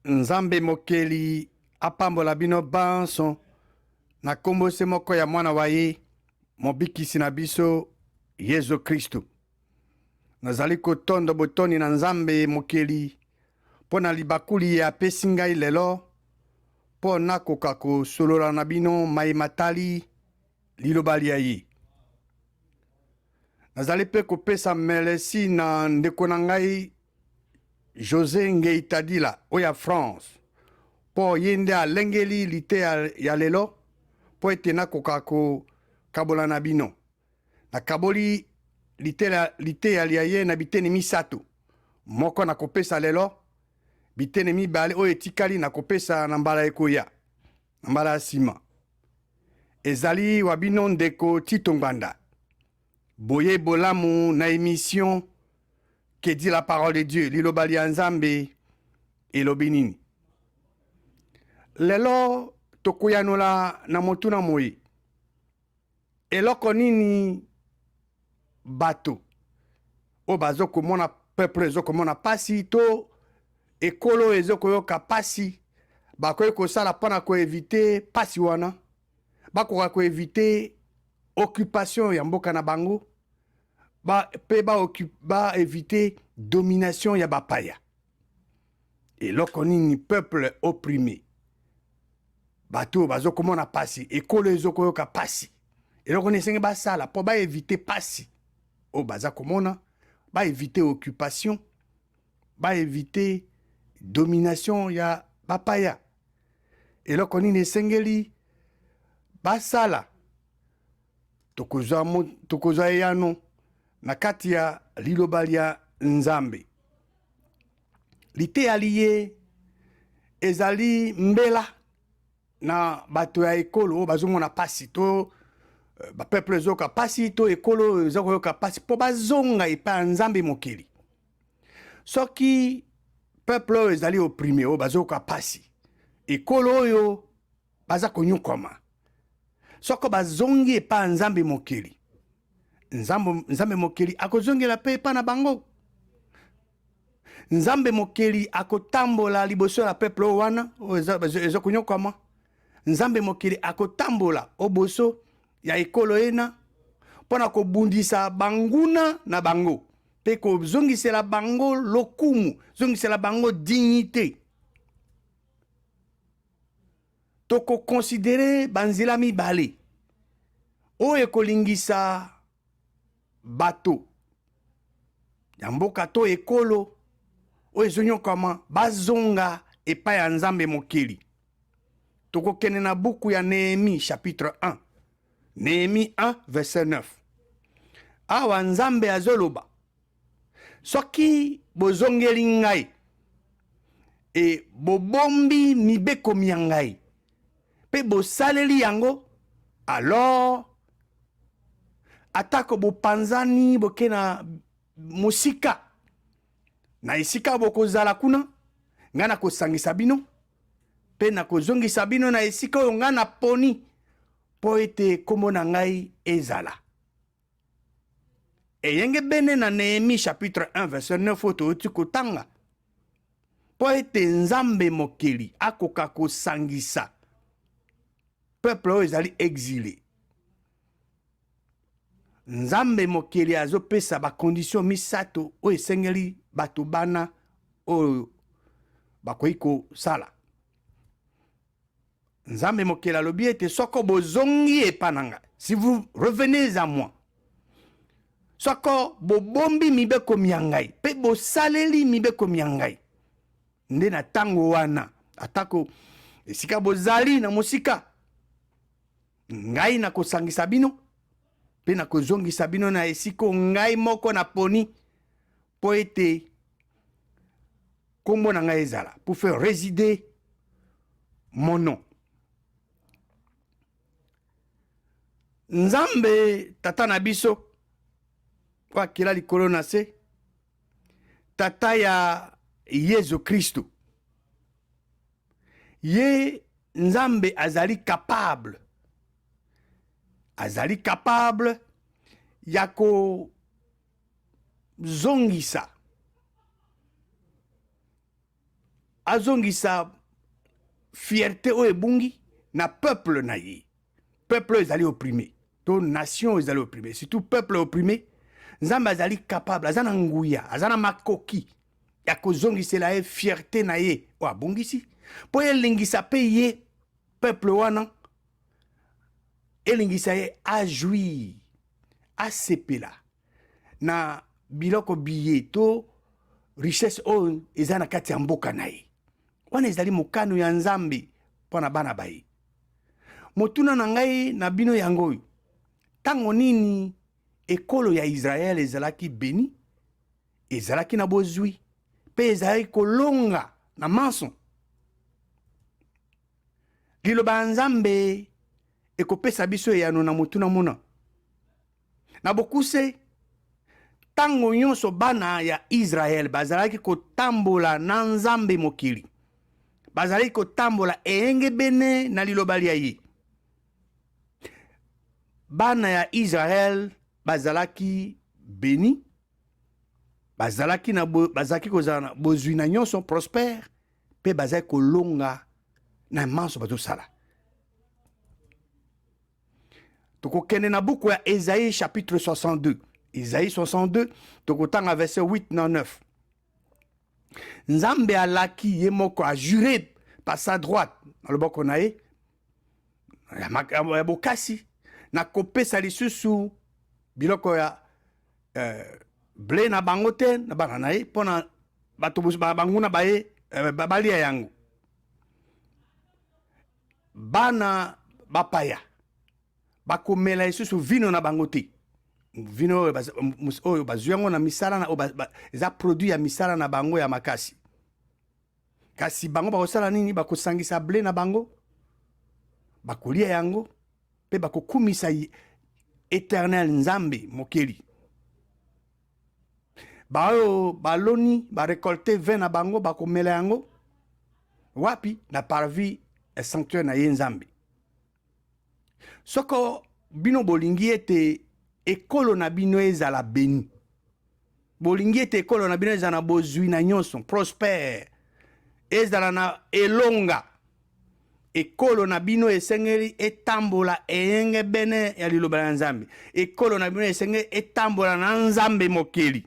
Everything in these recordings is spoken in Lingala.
Nzambe mokeli apambola bino banso na kombo se moko ya mwana wa ye mobikisi na biso Yesu Kristu. Nazali kotondo botoni na Nzambe mokeli mpo na libakuli ya apesi ngai lelo mpo nakoka kosolola na bino matali liloba lia ye. Nazali pe kopesa melesi na ndeko na ngai José Ngeitadila oya France po yende alengeli lite ya lelo po ete nakoka kabola na bino. Na kaboli lite ya lia ye na bitene misato. Moko na kopesa lelo, bitene mibale oyo etikali na kopesa na mbala ekoya, na mbala ya sima. Ezali wabino ndeko Tito Nganda. Boye bolamu na émission que dit la parole de Dieu, liloba lia Nzambe elobi nini. Lelo tokuyanola na motuna moi. Eloko nini bato o bazoko mona peuple ezoko mona pasi to ekolo ezoko yoka pasi bakoye kosala pona ko éviter pasi wana bakoka ko éviter occupation ya mboka na bango ba éviter domination ya bapaya. Eloko nini peuple opprimé bato bazoko mona pasi ekolo ezoko yoka pasi eloko nesenge basala po ba éviter pasi o baza komona ba éviter occupation ba éviter domination ya bapaya. Eloko nini esengeli basala tokozwa yano na kati ya liloba lia Nzambe. Lite aliye ezali mbela na bato ya ekolo bazomona pasi to ba peuple zoka pasi to ekolo zoko yoka pasi po bazonga epa Nzambe mokeli. Soki peuple ezali opprimé o bazoka pasi ekolo oyo baza konyukoma. Soko bazongi epa Nzambe mokeli. Nzambe mokeli akozongela pe epa na bango. Nzambe mokeli akotambola liboso ya peuple wana ezo konyukoma. Nzambe mokeli akotambola oboso ya ekolo ena pona kobundisa banguna na bango pe kozongisela bango lokumu, zongisela bango dignité. Toko considérer banzila mibale o ekolingisa bato ya mboka to ekolo o ezonyokama bazonga epa ya Nzambe mokeli. Toko kene na buku ya Néhémie chapitre 1. Néhémie 1 verset 9. Awa Nzambe azoloba soki bozongeli ngai e bobombi mibeko mia ngai pe bosaleli yango, alors atako bopanzani boke na musika na esika bokozala kuna nga na kosangisa bino pe na kozongisa bino na esika oyo nga na poni po ete kombo na ngai ezala. Eyenge bene na Néhémie chapitre 1 verset 9 oto oti kotanga po ete Nzambe mokeli akoka kosangisa peuple oyo ezali exilé. Nzambe mokeli azopesa ba condition misato oyo esengeli bato bana oyo bakoki kosala. Nzambe mokeli alobi ete soko bozongi epa na ngai, si vous revenez à moi, soko bobombi mibeko mia ngai pe bosaleli mibeko mia ngai, nde na tango wana atako esika bozali na mosika ngai na kosangisa bino pe na kozongisa bino na esiko ngai moko na poni po ete kombo na ngai ezala, pour faire résider mon nom. Nzambe tata na biso kwa kila likolo na se tata ya Yesu Kristu. Ye Nzambe azali capable ya ko zongisa azongisa fierté oyo ebungi na peuple na ye. Peuple ezali opprimé. To nation ezali opprimé. Surtout peuple opprimé. Nzambe azali capable, azana nguya, azana makoki. Ya kozongisela ye fierté na ye. Wa bungisi. Po elingisa pe ye peuple wana. Elingisa ye ajouir. Asepela. Na biloko biye to richesse o ezana kati ya mboka na ye. Wana ezali mokano ya Nzambe pona bana baye. Motuna na ngai na bino yango. Tango nini ekolo ya Israel ezalaki beni, ezalaki na bozwi, pe ezalaki kolonga na manso. Liloba Nzambe ekopesa biso eyano na motuna mona. Na bokuse tango nyonso bana ya Israel bazalaki kotambola na Nzambe mokili. Bazalaki kotambola eyenge bene na liloba lia ye. Bana ya Israel bazalaki beni, bazalaki kozala bozwi na nyonso prospère, pe bazalaki kolonga na manso bazosala. Tokokende na buku ya Esaïe chapitre 62. Esaïe 62, tokotanga verset 8 na 9. Nzambe alaki ye moko a juré par sa droite na loboko na ye ya bokasi na kopesa lisusu biloko ya blé na bango te na bana na ye pona bato banguna baye balia yango. Bana bapaya bakomela lisusu vino na bango te. Vino oyo bazwi yango na misala na eza produit ya misala na bango ya makasi. Kasi bango bakosala nini? Bakosangisa blé na bango, bakolia yango, pe bakokumisa éternel Nzambe mokeli. Baoyo baloni barekolte vin na bango, bakomela yango wapi? Na parvi sanctuaire na ye Nzambe. Soko bino bolingi ete ekolo na bino ezala beni, bolingi ete ekolo na bino ezala na bozwi na nyonso prospère, ezala na elonga, ekolo na bino esengeli etambola eyenge bene ya liloba ya Nzambe. Ekolo na bino esengeli etambola na Nzambe mokeli.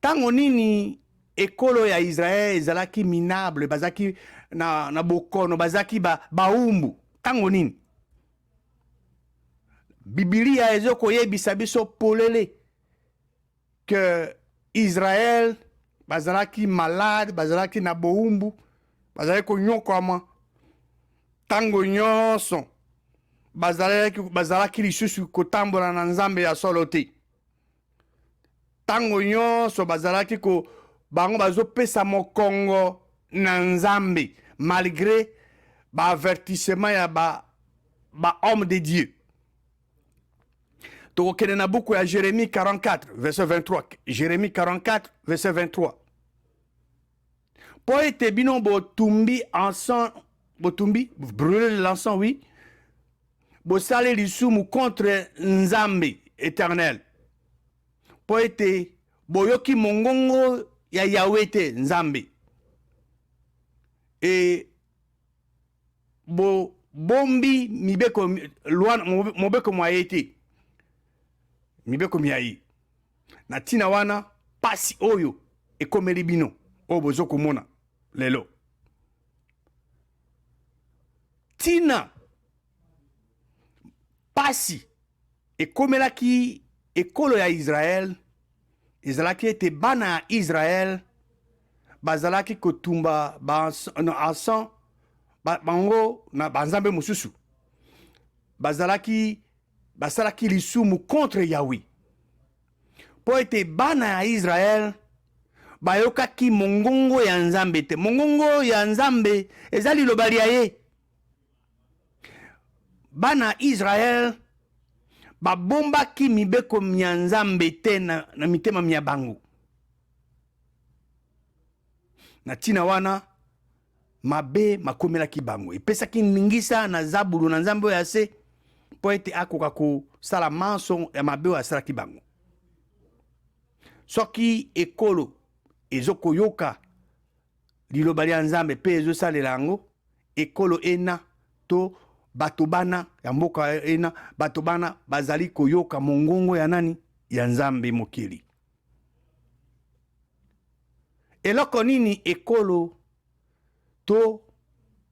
Tango nini ekolo ya Israel ezalaki minable, bazaki na bokono, bazaki baumbu, tango nini? Biblia ezoko yebisa biso polele que Israël bazalaki malade, bazalaki na boumbu, bazalaki konyokwama tango nyonso, bazalaki lisusu kotambola na Nzambe ya solo te. Tango nyonso bazalaki bango bazopesa mokongo na Nzambe malgré avertissement ya homme de Dieu. Tokokende na buku ya Jérémie 44 verset 23. Jérémie 44 verset 23. Po ete bino botumbi encens, brûler l'encens, oui. Bosale lisumu contre Nzambe éternel. Po ete boyoki mongongo ya Yahweh te Nzambe. Et bombi mibeko mobeko moyete. Mibeko miai. Na tina wana pasi oyo ekomeli bino o bozo komona lelo. Tina pasi ekomelaki ekolo ya Israel, ezalaki ete bana ya Israel bazalaki kotumba ensemble bango na banzambe mosusu. Basalaki lisumu contre Yahweh. Po ete bana ya Israel bayokaki mongongo ya Nzambe te. Mongongo ya Nzambe ezali liloba lia ye. Bana Israel babombaki mibeko ya Nzambe te na mitema mia bango. Na tina wana mabe makomelaki bango. Epesaki ningisa na zabulu na Nzambe ya se po ete akoka kosala manso ya mabe oyo asalaki bango. Soki ekolo ezokoyoka liloba lya nzambe mpe ezosalela yango ekolo ena to bato bana ya mboka ena bato bana bazali koyoka mongongo ya nani ya nzambe mokili. Eloko nini ekolo to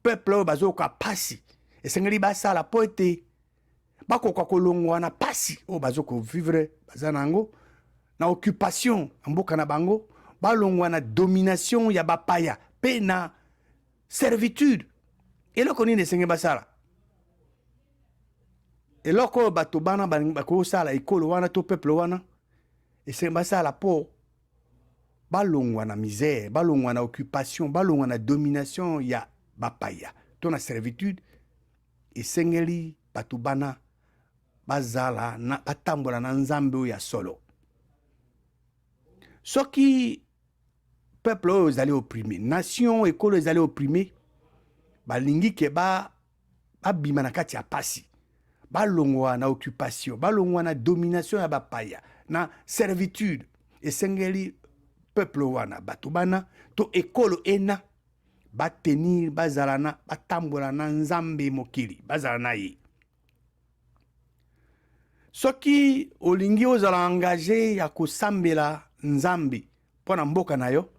peuple oyo bazoyoka pasi esengeli basala po ete bakoka kolongwa na pasi oyo bazokovivre baza nango na occupation ya mboka na bango, balongwa na domination ya bapaya mpe na servitude. Eloko nini esengeli basala? Eloko oyo bato bana bakosala ekolo wana to peuple wana esengeli basala po balongwa na misère, balongwa na occupation, balongwa na domination ya bapaya to na servitude. Esengeli bato bana bazala na batambola na nzambe oyo ya solo. Soki peuple oyo ezali opprimé, nation ekolo ezali opprimé, balingi ke babima na kati ya pasi, balongwa na occupation, balongwa na domination ya bapaya, na servitude. Esengeli peuple wana bato bana to ekolo ena batenir bazala na batambola na nzambe mokili, bazala na ye. Soki olingi ozala engagé ya kosambela nzambe pona mboka na yo,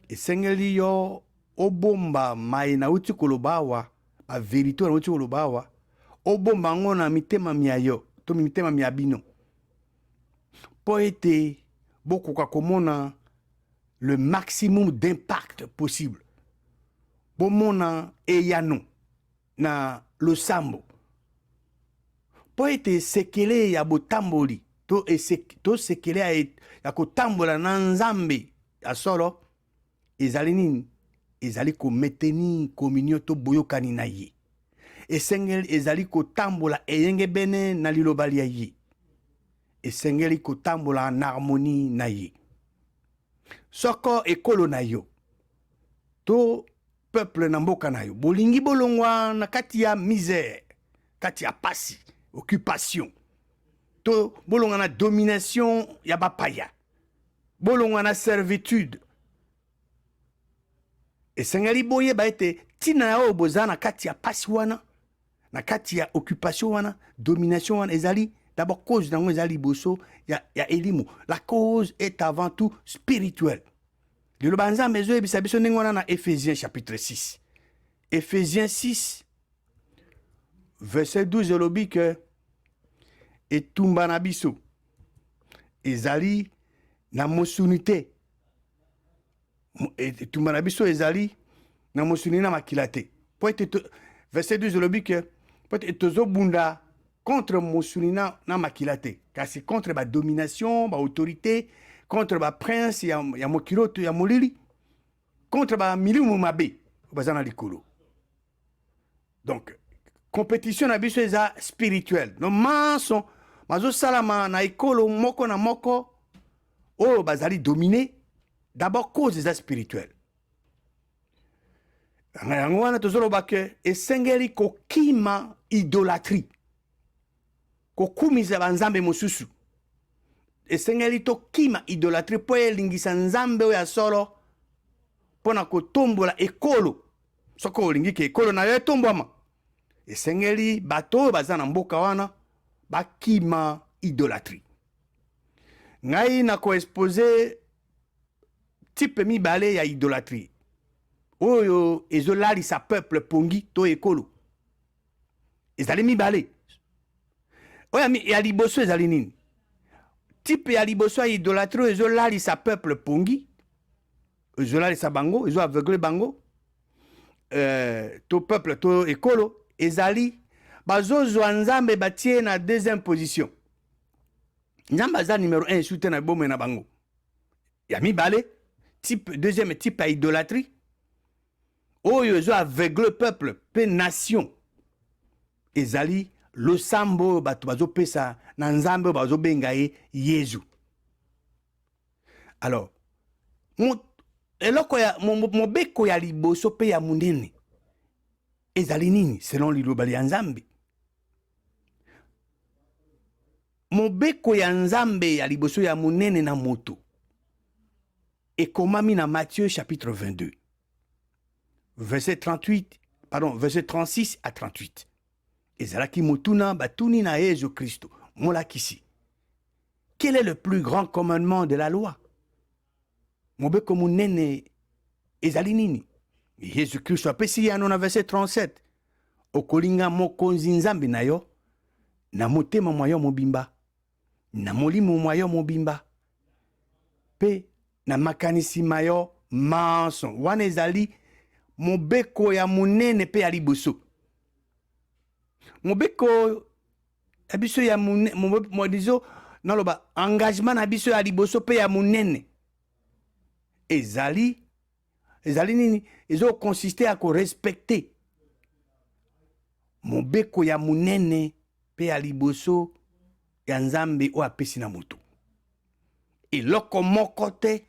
esengeli yo obomba mai na uti koloba awa, ba verité na uti koloba awa, obomba ngo na mitema mia yo to mitema mia bino po ete bokoka komona le maximum d'impact possible. Bomona eyano na losambo po ete sekele ya botamboli to sekele ya kotambola na nzambe ya solo ezali nini? Ezali kometeni communion to boyokani na ye. Esengeli ezali kotambola eyenge bene na liloba ya ye. Esengeli kotambola en harmonie na ye. Soko ekolo na yo to peuple na mboka na yo bolingi bolongwa na kati ya misère, kati ya pasi, occupation, to bolongwa na domination ya bapaya, bolongwa na servitude. Esengeli boyeba ete tina ya oyo boza na kati ya pasi wana, na kati ya occupation wana, domination wana, ezali d'abord cause nango ezali boso ya elimu. La cause est avant tout spirituelle. Liloba nzambe ezoyebisa biso ndenge wana na Ephésiens chapitre 6. Ephésiens 6 verset 12 elobi ke etumba na biso ezali na mosuni te. Etumba na biso ezali na mosuni na makila te. Po ete verset 12 elobi ke po ete tozobunda contre mosuni na makila te, kasi contre ba domination, ba autorité, contre ba prince ya mokiloto ya molili, contre ba milimu mabe bazana likolo. Donc compétition na biso eza spirituelle. No maso mazo salama na ekolo moko na moko o bazali dominé, d'abord cause eza spirituelle. Yango wana tozoloba ke esengeli kokima idolâtrie, kokumisa banzambe mosusu. Esengeli tokima idolâtrie po elingisa nzambe oyo ya solo pona kotombola ekolo. Soko olingi ke ekolo na yo etombwama, esengeli bato oyo baza na mboka wana bakima idolâtrie. Ngai na koexpose type mibale ya idolâtrie oyo ezolalisa peuple pongi to ekolo. Ezali mibale. Oya ya liboso ezali nini? Type ya liboso ya idolâtrie ezolalisa peuple pongi, ezolalisa bango, ezo aveugle bango, to peuple to ekolo, ezali bazozwa nzambe batie na deuxième position. Nzambe aza numéro 1 sute na bombe na bango. Ya mibale, type deuxième type ya idolâtrie oyo ezo aveugle peuple pe nation, ezali losambo bato bazopesa na nzambe bazobenga ye Yesu. Alors eloko ya mobeko ya liboso pe ya munene ezali nini selon liloba ya nzambe? Mobeko ya nzambe ya liboso ya munene na moto ekomami na Matthieu chapitre 22 verset 36 à 38. Ezalaki mutuna batuni na Yesu Christo molakisi. Quel est le plus grand commandement de la loi? Mobeko munene ezali nini? Yesu Christo apesi yano na verset 37. Okolinga mokonzi nzambe na yo na motema mwa yo mobimba, na molimo mwa yo mobimba, pe na makanisi ma yo manso. Wana ezali mobeko ya munene pe ya liboso. Mobeko ya biso ya munene, modizo naloba engagement na biso ya liboso pe ya munene. Ezali nini? Ezo consiste à ko respecter mobeko ya munene pe ya liboso ya nzambe o apesi na moto. Eloko moko te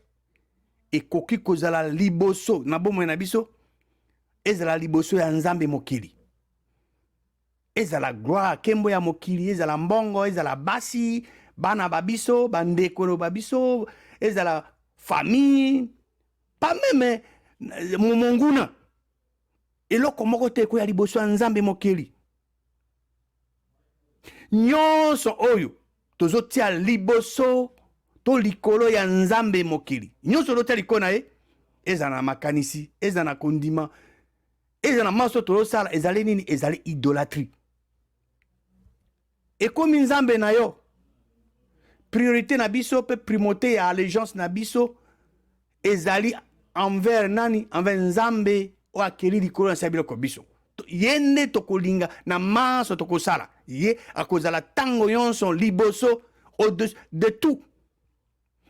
ekoki kozala liboso na bomoi na biso, ezala liboso ya nzambe mokili. Ezala gloire kembo ya mokili, ezala mbongo, ezala basi, bana babiso, bandeko babiso, ezala famille, pas même monguna. Eloko moko te ko ya liboso ya nzambe mokili. Nyonso oyo tozotia liboso to likolo ya nzambe mokili. Nyonso tozotia likolo na ye, ezala na makanisi, ezala na kondima, ezala na maso tozosala, ezali nini? Ezali idolâtrie. Ekomi nzambe na yo, priorité na biso pe primauté ya allégeance na biso ezali envers nani? Envers nzambe o akeli likolo na biloko biso. Yende tokolinga na maso tokosala. Ye akozala tango yonso liboso au-dessus de tout.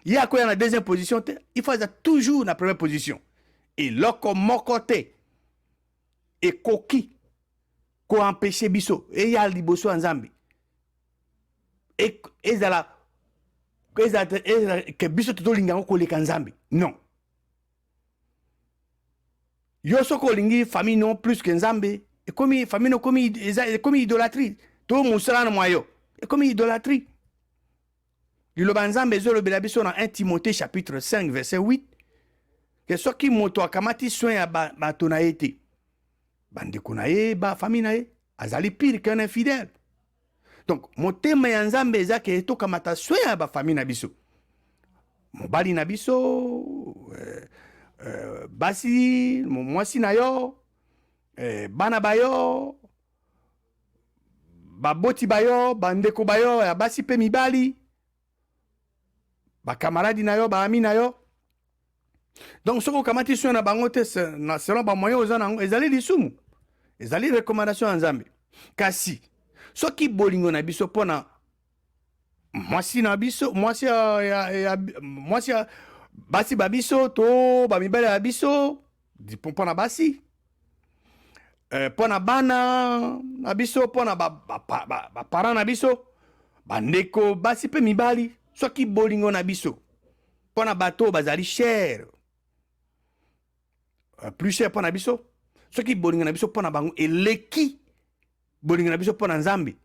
Ye akoya na deuxième position te, il faut être toujours na première position. Et loko moko te ekoki ko empêcher biso e ya liboso nzambe. Ezala que biso tolinga koleka nzambe. Non. Yo soko lingi famille non plus que nzambe. Et comme famille non comme idolâtrie. To musala na moyo. Et comme idolâtrie. Liloba nzambe zo lobela biso na 1 Timothée chapitre 5 verset 8. Que soki moto akamati soin ya bato na ete. Bandeko na ye, ba famille na ye, azali pire qu'un infidèle. Donc, motema ya nzambe eza ke to kamata soin ya ba famille na biso. Mobali na biso, basi, mwasi na yo, bana bayo, baboti bayo, bandeko bayo, ya basi pe mibali, ba camarade na yo, ba ami na yo. Donc, soko kamati soin na bango te selon ba moyen oza nango, ezali lisumu. Ezali recommandation ya nzambe. Kasi soki bolingo na biso pona mwasi na biso, mwasi ya basi babiso to ba mibale ya biso, pona basi, pona bana na biso, pona ba parents na biso, bandeko basi pe mibali, soki bolingo na biso pona bato bazali cher, plus cher pona biso, soki bolingo na biso pona bango eleki bolingo na biso pona nzambe,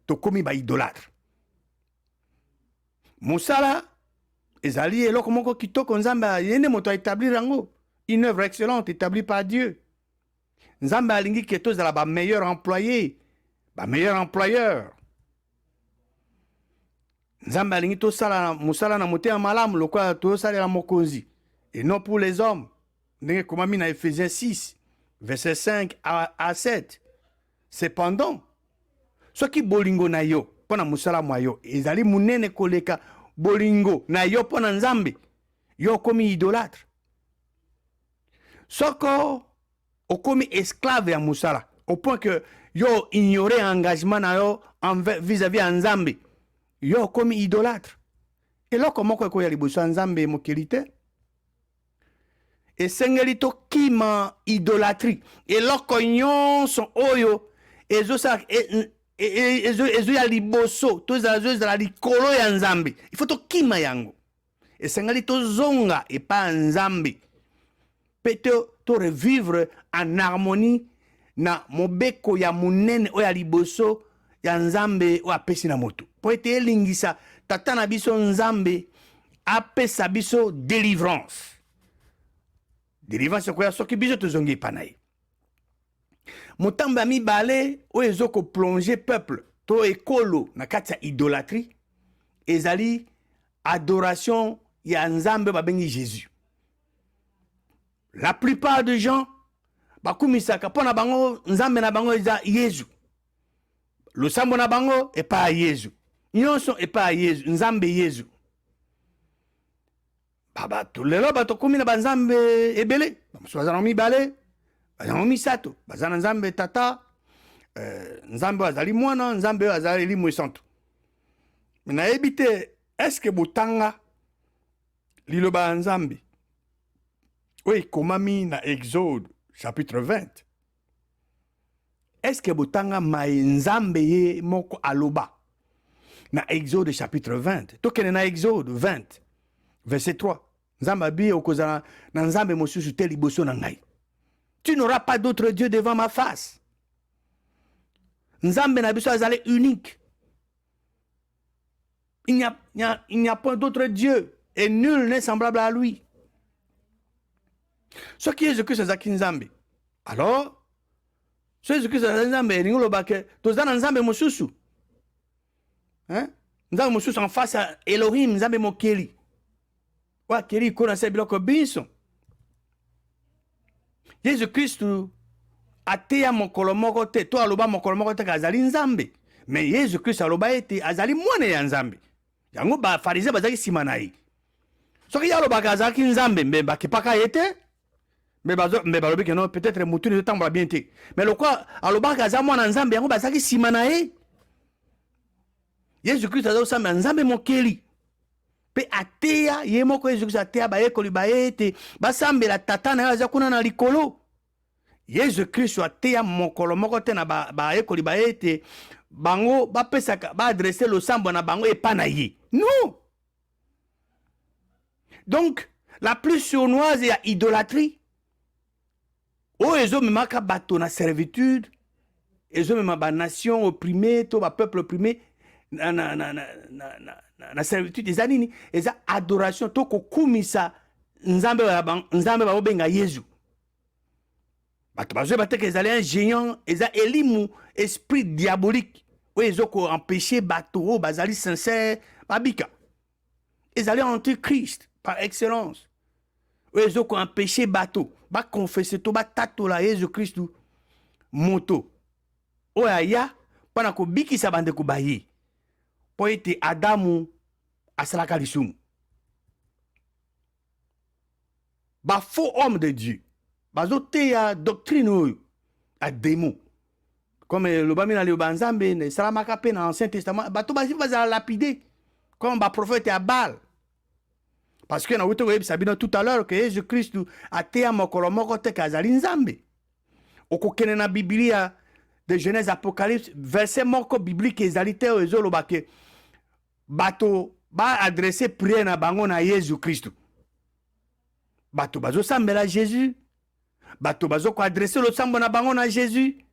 tokomi ba idolâtre. Mosala ezali eloko moko kitoko nzambe yende moto établir yango, une œuvre excellente établie par Dieu. Nzambe alingi ke tozala ba meilleur employé, ba meilleur employeur. Nzambe alingi tosala mosala na motema malamu lokola tosalela mokonzi, et non pour les hommes. Ndenge komami na Ephésiens 6 verset 5 à 7. Cependant, soki bolingo na yo pona musala mwa yo ezali munene koleka bolingo na yo pona nzambe, yo komi idolâtre. Soko okomi esclave ya musala au point que yo ignorer engagement na yo vis-à-vis ya nzambe, yo komi idolâtre. Eloko moko ekoya liboso ya nzambe mokili te. Esengeli tokima idolâtrie. Eloko nyonso oyo ezo ya liboso to ezala likolo ya nzambe, il faut tokima yango. Esengeli tozonga epa nzambe pe to revivre en harmonie na mobeko ya munene oyo ya liboso ya nzambe oyo apesi na moto. Po ete elingisa tata na biso nzambe apesa biso délivrance. Délivrance koya soki biso tozongi panaye. Motambe mibale oyo ezoko plonger peuple to ekolo na kati ya idolâtrie ezali adoration ya nzambe babengi Jésus. La plupart des gens bakumisaka pona bango nzambe na bango eza Yesu. Losambo na bango epa Yesu. Nyonso epa Yesu, nzambe Yesu. Baba to lelo bato kumi na banzambe ebele, bazana mibale, bazana misato, bazana nzambe tata, nzambe azali mwana, nzambe azali limu santo. Na ebite est-ce que botanga liloba nzambe oui, komami na Exode chapitre 20. Est-ce que botanga mai nzambe ye moko aloba na Exode chapitre 20. Tokene na Exode 20 verset 3. Nzambe abi okozana na nzambe mosusu te liboso na ngai. Tu n'auras pas d'autre Dieu devant ma face. Nzambe na biso azali unique. Il n'y a point d'autre Dieu et nul n'est semblable à lui. Ce qui est Jésus-Christ azaki nzambe. Alors, ce Jésus-Christ azaki nzambe ringolo bake tozana nzambe mosusu. Hein? Nzambe mosusu en face à Elohim, nzambe mokeli. Wa keli kona se biloko biso. Jésus-Christ ateya mokolo moko te, to aloba mokolo moko te azali nzambe. Mais Jésus-Christ aloba ete azali mwana ya nzambe. Yango ba farisé bazaki sima na ye. Soki aloba azaki nzambe mbe bakipaka yete. Mais balobi que non, peut-être mutu ne tambola bien te. Mais le quoi aloba azali mwana nzambe yango bazaki sima na ye. Jésus-Christ azali samba nzambe mokeli. Pe ateya ye moko Jésus-Christ ateya ba ekoli ba ete basambela tata na aza kuna na likolo. Jésus-Christ ateya mokolo moko te na ba ekoli ba ete bango ba pesaka ba adresser le sambo na bango epa na ye. Non. Donc la plus sournoise ya idolâtrie. O ezo memaka bato na servitude, ezo memaka ba nation opprimée, to ba peuple opprimé na servitude eza nini? Eza adoration to kokumisa nzambe ba benga Yesu. Bato bazwe bateke ezali un géant, eza elimu esprit diabolique. O ezo ko empêcher bato o bazali sincère babika. Ezali antichrist par excellence. O ezo ko empêcher bato ba confesser to ba tatola Jésus-Christ moto. O ya pana ko bikisa bande ko baye. Po ete Adamu asalaka lisumu. Ba faux homme de Dieu. Bazote ya doctrine a démon. Comme le bamina le banzambe ne salamaka pe na Ancien Testament, bato basi bazala lapidé comme ba prophète à Baal. Parce que na wuto web sabino tout à l'heure que Jésus-Christ a teya mokolo moko te kazali nzambe. Okokene na Biblia de Genèse Apocalypse verset moko biblique ezalité o ezolo bake bato ba adresser prière na bango na Jésus-Christ. Bato bazo sambela Jésus. Bato bazo ko adresser le sambo na bango na Jésus.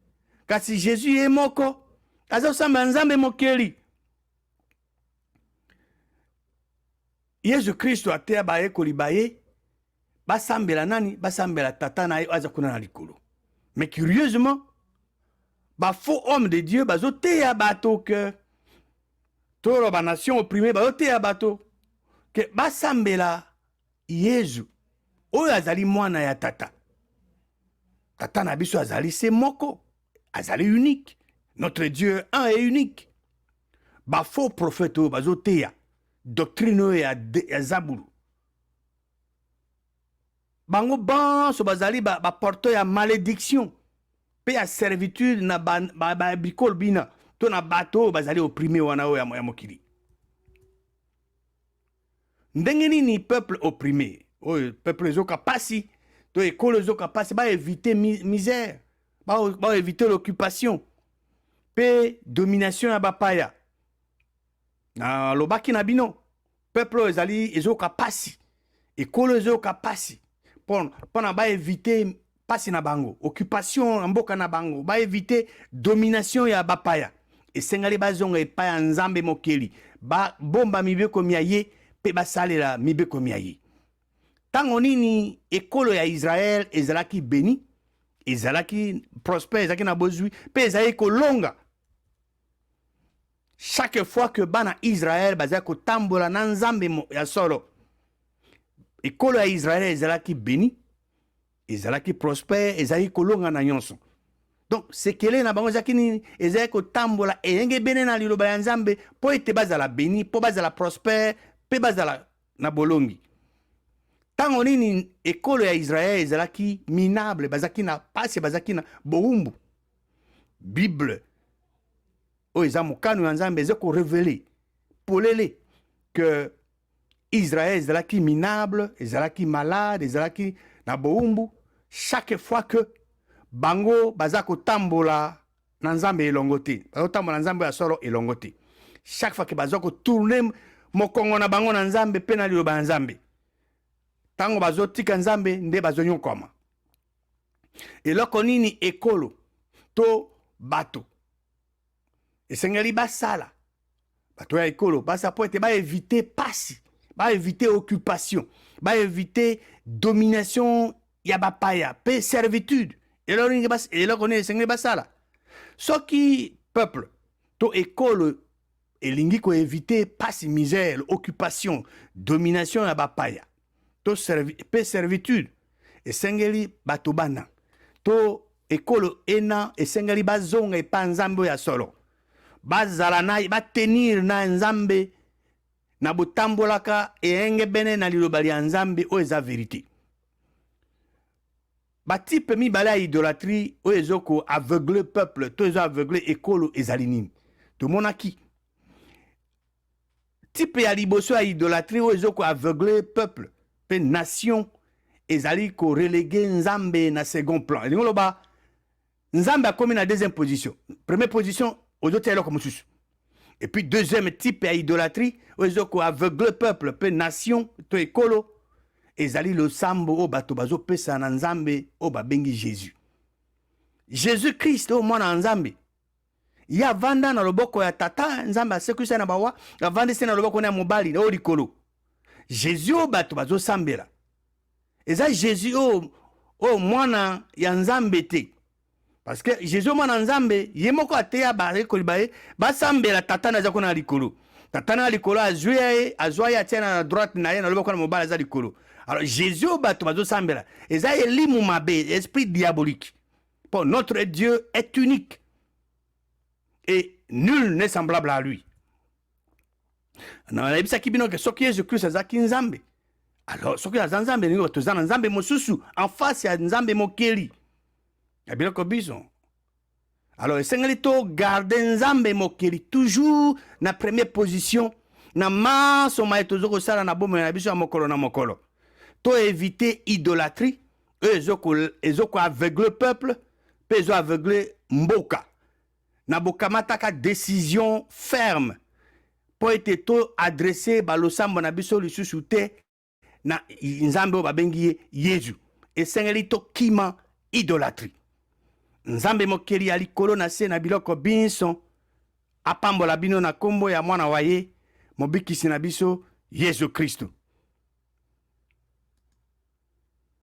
Kasi Jésus est moko. Azo samba nzambe mokeli. Jésus-Christ a teya ba ekoli baye. Basambela nani? Basambela tata na ye aza kuna na likolo. Mais curieusement, ba faux homme de Dieu bazo teya bato que toro ba nation opprimée bazo teya bato que basambela Yesu. Oyo azali mwana ya tata. Tata na biso azali se moko. Azali unique. Notre Dieu un est unique. Ba faux prophète bazo teya doctrine ya Zabulu. Bango banso bazali ba porteur ya malédiction. Pe ya servitude na ba bikol bina. To na bato bazali opprimé wana o ya mokili. Ndenge nini peuple opprimé. O peuple ezoka pasi. To ekolo ezoka pasi ba éviter misère. Ba éviter l'occupation. Pe domination ya bapaya. Na lobaki na bino. Peuple ezali ezoka pasi. Ekolo ezoka pasi. Pona ba éviter pasi na bango. Occupation mboka na bango. Ba éviter domination ya bapaya. Et sengali bazonga epaya nzambe mokeli. Ba bomba mibeko miaye pe basalela mibeko miayi. Tango nini ekolo ya Israël ezalaki béni, ezalaki prospère, ezalaki na bozwi, pe ezalaki kolonga. Chaque fois que bana Israël bazalaki kotambola na nzambe ya solo, ekolo ya Israël ezalaki béni, ezalaki prospère, ezalaki kolonga na nyonso. Donc sekele na bango ezalaki nini, ezalaki kotambola eyenge bene na liloba ya nzambe po ete bazala béni, po bazala prospère, pe bazala na bolongi. Tango nini ekolo ya Israël ezalaki minable, bazaki na pasi, bazaki na boumbu. Bible oyo eza mokano ya nzambe eza ko révéler polele que Israël ezalaki minable, ezalaki malade, ezalaki na boumbu chaque fois que bango baza kotambola na nzambe elongo te, bazo tambola na nzambe ya solo elongo te. Chaque fois que bazo ko tourner mokongo na bango na nzambe pe na liloba ya nzambe, tango bazo tika nzambe nde bazo nyokoma. Eloko nini ekolo to bato esengeli basala, bato ya ekolo basa po ete ba éviter pasi, ba éviter occupation, ba éviter domination ya bapaya pe servitude. Eloko nini esengeli basala, soki peuple to ekolo elingi ko éviter pasi, misère, occupation, domination ya bapaya to pe servitude, esengeli bato bana to ekolo ena esengeli bazonga epa nzambe ya solo, bazala na batenir na nzambe na botambolaka eyenge bene na liloba ya nzambe oyo eza vérité. Batipe mibale ya idolâtrie oyo ezoko aveugle peuple to ezo aveugle ekolo ezali nini? Tomonaki type ya liboso ya idolâtrie oyo ezoko aveugle peuple pe nation ezali ko reléguer nzambe na second plan. Elingo loba nzambe akomi na deuxième position. Première position ozotia eloko mosusu. Et puis deuxième type ya idolâtrie oyo ezoko aveugle peuple pe nation to ekolo ezali losambo o bato bazopesa na nzambe o babengi Jésus. Jésus-Christ o mwana nzambe ya vanda na loboko ya tata nzambe asekwisa na bawa avandisi na loboko na mobali na o likolo. Jésus o bato bazosambela eza Jésus o mwana ya nzambe te, parce que Jésus o mwana nzambe ye moko ateya barekoli baye basambela tata na zako na likolo. Tata na likolo azwa ye atia na droite na ye na loboko na mobali aza likolo. Alors Jésus o bato bazosambela eza elimu mabe, esprit diabolique. Pour notre Dieu est unique et nul n'est semblable à lui. Na ebisa kibino ke soki Jésus-Christ azaki nzambe, alors soki aza nzambe ningo tozana nzambe mosusu en face ya nzambe mokeli ya biloko biso. Alors esengeli to garder nzambe mokeli toujours na première position na maso ma etozoko sala na bomo na biso ya mokolo na mokolo. To éviter idolâtrie, ezoko aveugle peuple, pe ezo aveugle mboka. Na bokamataka décision ferme po ete to adressé balosambo na biso lisusu te na nzambe o babengi ye Yesu. Esengeli to kima idolâtrie. Nzambe mokeli ya likolo na se na biloko binso apambola bino na kombo ya mwana wa ye mobikisi na biso Yesu Kristo.